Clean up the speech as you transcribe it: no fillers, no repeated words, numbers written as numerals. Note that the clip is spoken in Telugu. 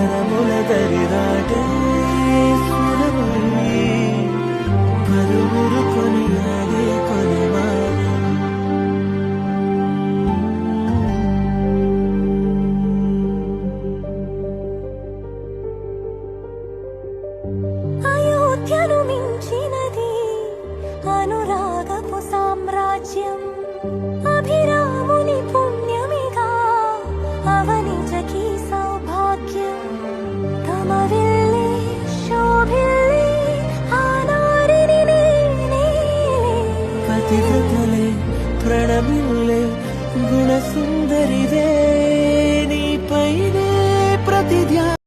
వరముల దరిదాటే సురమణి పలువురు కొనియాడే కొనివారం అయోధ్యను మించినది అనురాగపు సామ్రాజ్యం అభిరాముని పుణ్యమిగా అవనిజకి సౌభాగ్యం తమ వెళ్ళి శోభిల్లి ఆనారిని నేనే పతివ్రతలే ప్రణమిల్లే గుణసుందరిదే